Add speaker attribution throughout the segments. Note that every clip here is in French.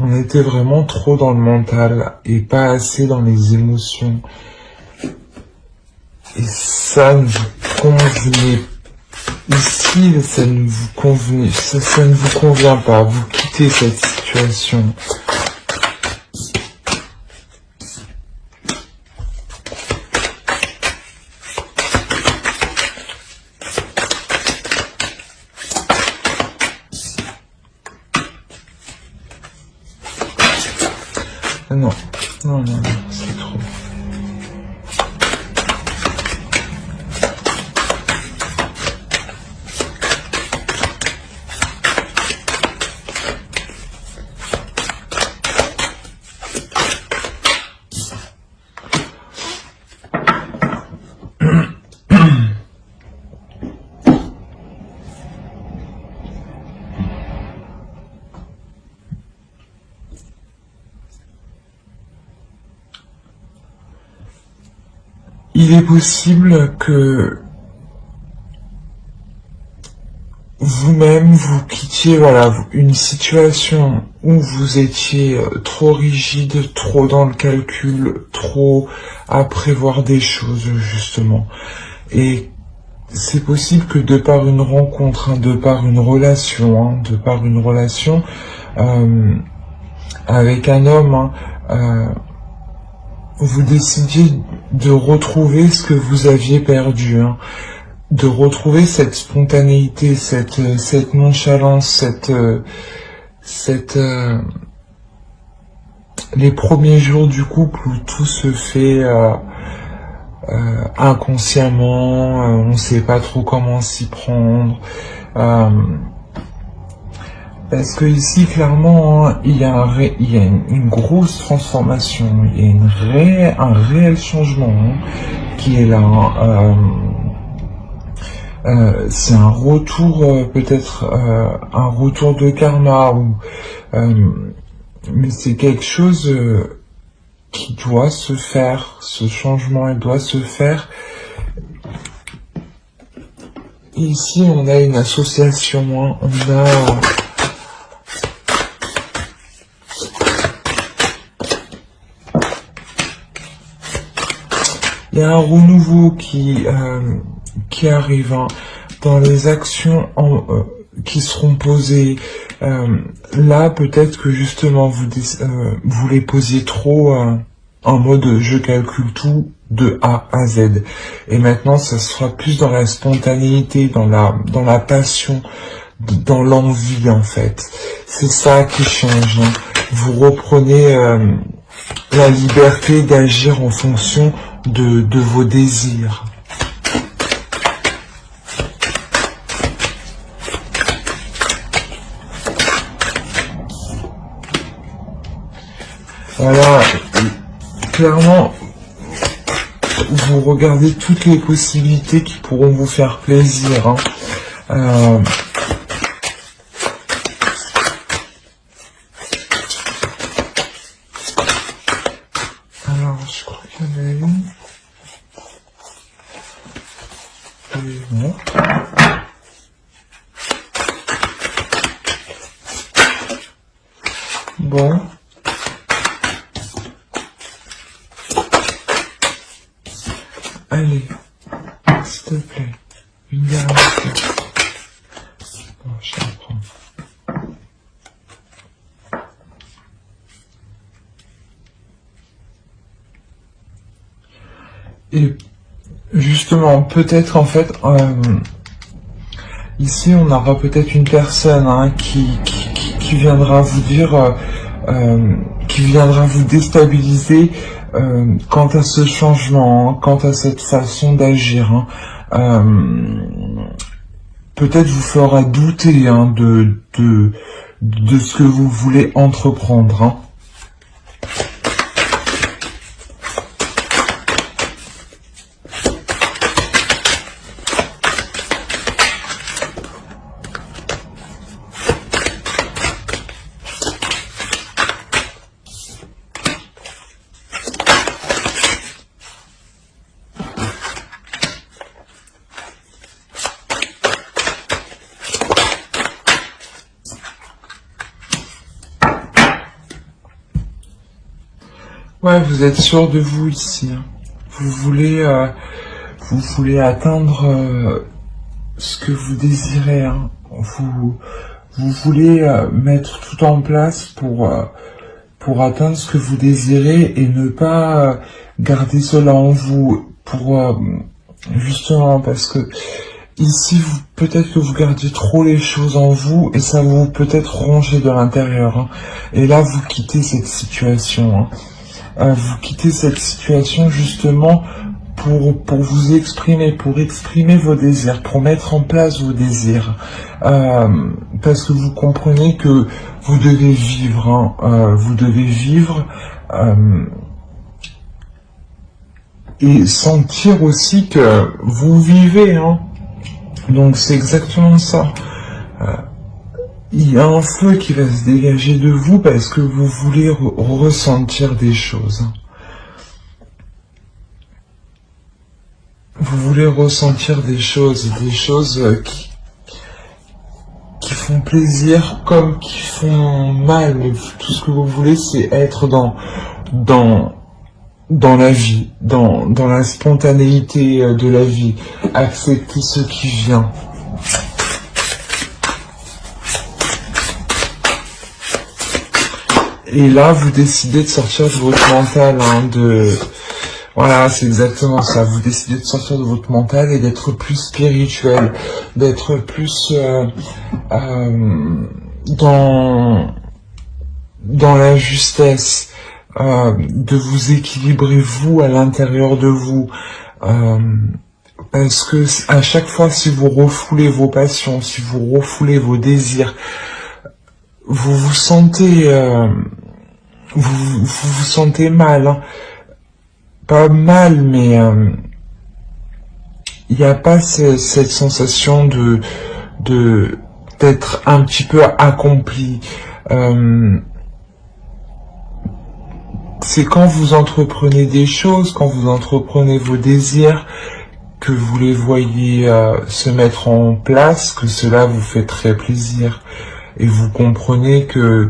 Speaker 1: On était vraiment trop dans le mental et pas assez dans les émotions. Et ça ne vous convenait ici, ça ne vous convenait, ça ne vous convient pas. Vous quittez cette situation. Non, non, non, non, c'est trop. Il est possible que vous-même vous quittiez une situation où vous étiez trop rigide, trop dans le calcul, trop à prévoir des choses justement. Et c'est possible que de par une rencontre, de par une relation, avec un homme, vous décidiez de retrouver ce que vous aviez perdu, de retrouver cette spontanéité, cette nonchalance, les premiers jours du couple où tout se fait inconsciemment, on ne sait pas trop comment s'y prendre. Parce que ici, clairement, il y a une grosse transformation, il y a un réel changement qui est là. C'est un retour, peut-être un retour de karma, mais c'est quelque chose qui doit se faire. Ce changement, il doit se faire. Et ici, on a une association, on a il y a un renouveau qui arrive dans les actions qui seront posées. Là, peut-être que justement vous les posiez trop en mode je calcule tout de A à Z. Et maintenant, ça sera plus dans la spontanéité, dans la passion, dans l'envie en fait. C'est ça qui change. Vous reprenez la liberté d'agir en fonction de vos désirs. Voilà, clairement, vous regardez toutes les possibilités qui pourront vous faire plaisir. Alors, je crois qu'il y en a une. Et non. Bon. Allez, s'il te plaît, une dernière fois. Bon, je la prends. Et justement, peut-être en fait, ici on aura peut-être une personne qui viendra vous dire, qui viendra vous déstabiliser quant à ce changement, quant à cette façon d'agir. Peut-être vous fera douter de ce que vous voulez entreprendre. Ouais, vous êtes sûr de vous ici, hein. Vous voulez, vous voulez atteindre ce que vous désirez, hein. Vous voulez mettre tout en place pour atteindre ce que vous désirez et ne pas garder cela en vous pour justement parce que ici peut-être que vous gardez trop les choses en vous et ça vous peut-être ronger de l'intérieur, hein. Et là vous quittez cette situation, hein. Vous quittez cette situation justement pour vous exprimer, pour exprimer vos désirs, pour mettre en place vos désirs. Parce que vous comprenez que vous devez vivre, hein, vous devez vivre et sentir aussi que vous vivez, hein. Donc c'est exactement ça. Il y a un feu qui va se dégager de vous parce que vous voulez ressentir des choses. Vous voulez ressentir des choses qui font plaisir comme qui font mal. Mais tout ce que vous voulez, c'est être dans la vie, dans la spontanéité de la vie. Accepter ce qui vient. Et là, vous décidez de sortir de votre mental, hein, voilà, c'est exactement ça. Vous décidez de sortir de votre mental et d'être plus spirituel, d'être plus dans la justesse, de vous équilibrer vous à l'intérieur de vous. Parce que à chaque fois, si vous refoulez vos passions, si vous refoulez vos désirs, vous vous sentez vous vous sentez mal, hein. Pas mal, mais il n'y a pas cette sensation d'être un petit peu accompli. C'est quand vous entreprenez des choses, quand vous entreprenez vos désirs, que vous les voyez se mettre en place, que cela vous fait très plaisir. Et vous comprenez que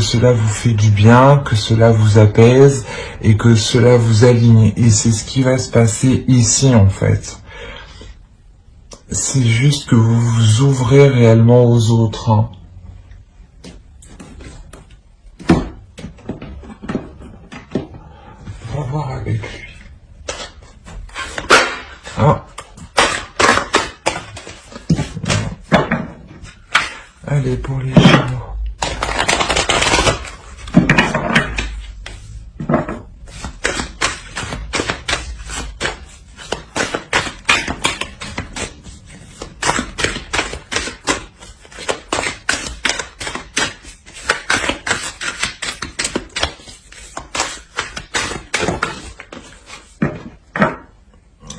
Speaker 1: cela vous fait du bien, que cela vous apaise et que cela vous aligne. Et c'est ce qui va se passer ici en fait. C'est juste que vous vous ouvrez réellement aux autres, hein. On va voir avec lui. Ah. Allez, pour les Gémeaux.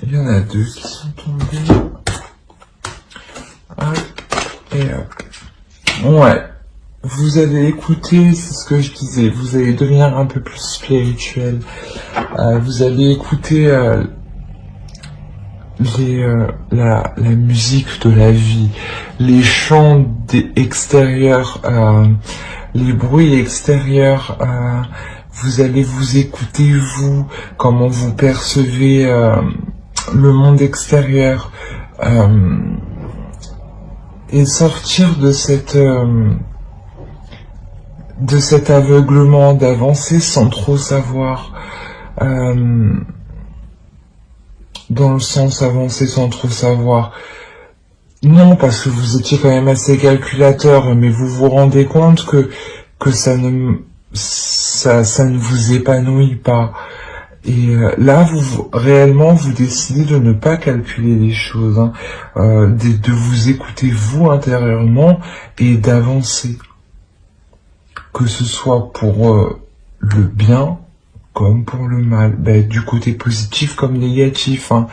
Speaker 1: Il y en a deux qui sont tombés. Hop et hop. Ouais. Vous allez écouter, c'est ce que je disais, vous allez devenir un peu plus spirituel. Vous allez écouter la musique de la vie, les chants extérieurs, les bruits extérieurs. Vous allez vous écouter, vous, comment vous percevez le monde extérieur, et sortir de cet aveuglement, d'avancer sans trop savoir, dans le sens avancer sans trop savoir. Non, parce que vous étiez quand même assez calculateur, mais vous vous rendez compte que ça ne vous épanouit pas. Et là, réellement, vous décidez de ne pas calculer les choses, hein, de vous écouter vous intérieurement et d'avancer. Que ce soit pour le bien comme pour le mal, du côté positif comme négatif, hein,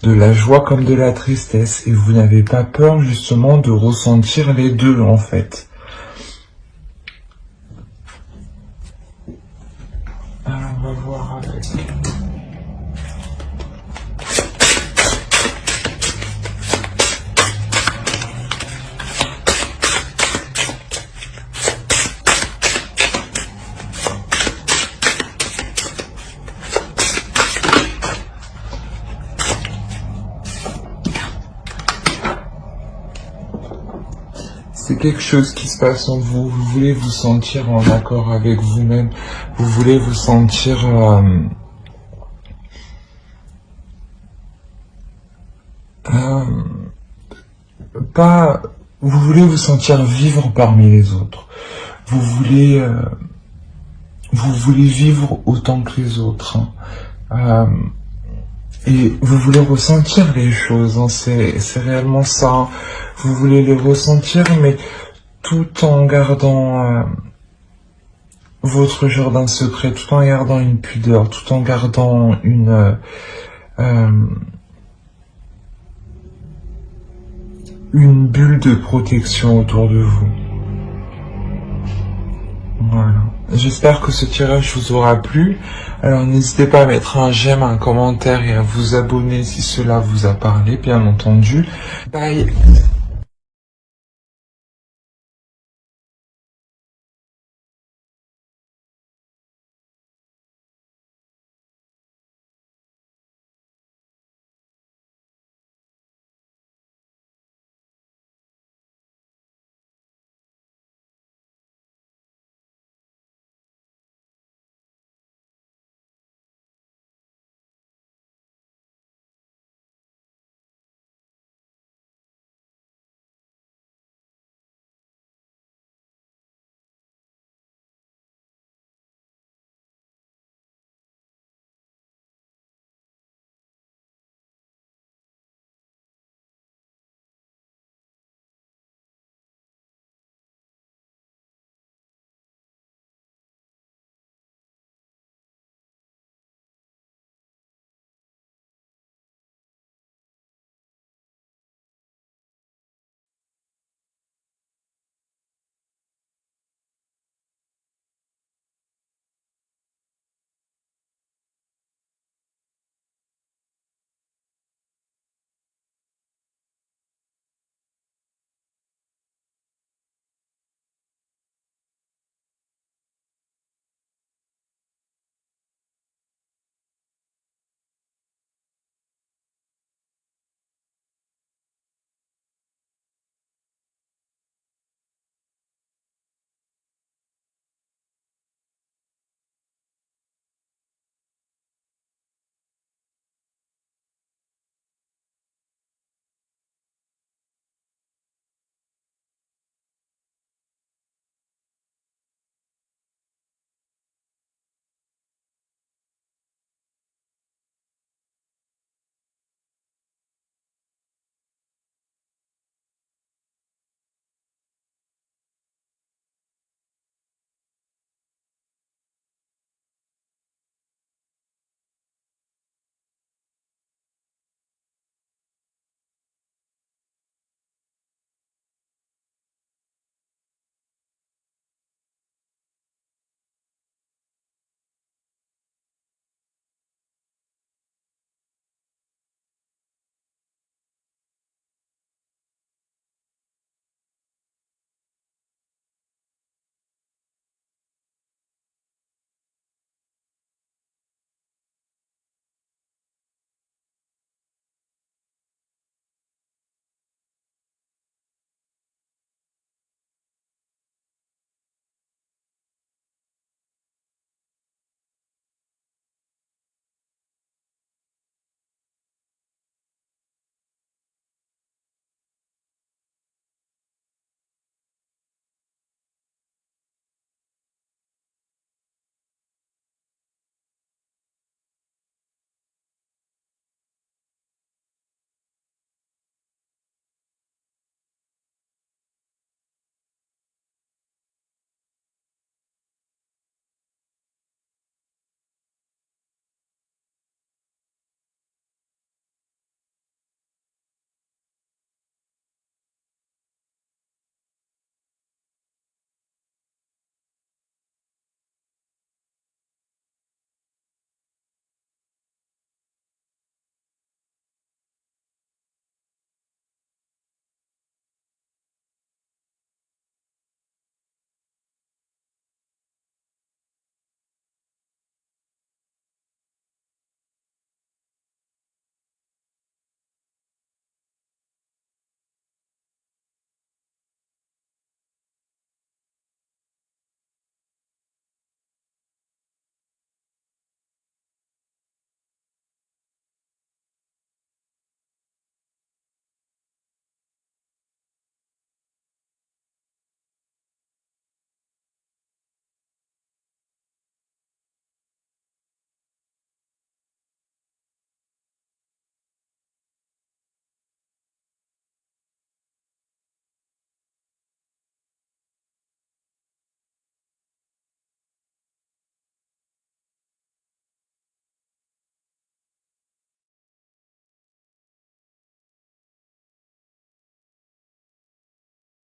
Speaker 1: de la joie comme de la tristesse. Et vous n'avez pas peur justement de ressentir les deux en fait. Alors on va voir avec... quelque chose qui se passe en vous. Vous voulez vous sentir en accord avec vous-même. Vous voulez vous sentir pas. Vous voulez vous sentir vivre parmi les autres. Vous voulez vivre autant que les autres. Hein. Et vous voulez ressentir les choses. Hein. C'est réellement ça. Hein. Vous voulez les ressentir, mais tout en gardant votre jardin secret, tout en gardant une pudeur, tout en gardant une bulle de protection autour de vous. Voilà. J'espère que ce tirage vous aura plu. Alors n'hésitez pas à mettre un j'aime, un commentaire et à vous abonner si cela vous a parlé, bien entendu. Bye.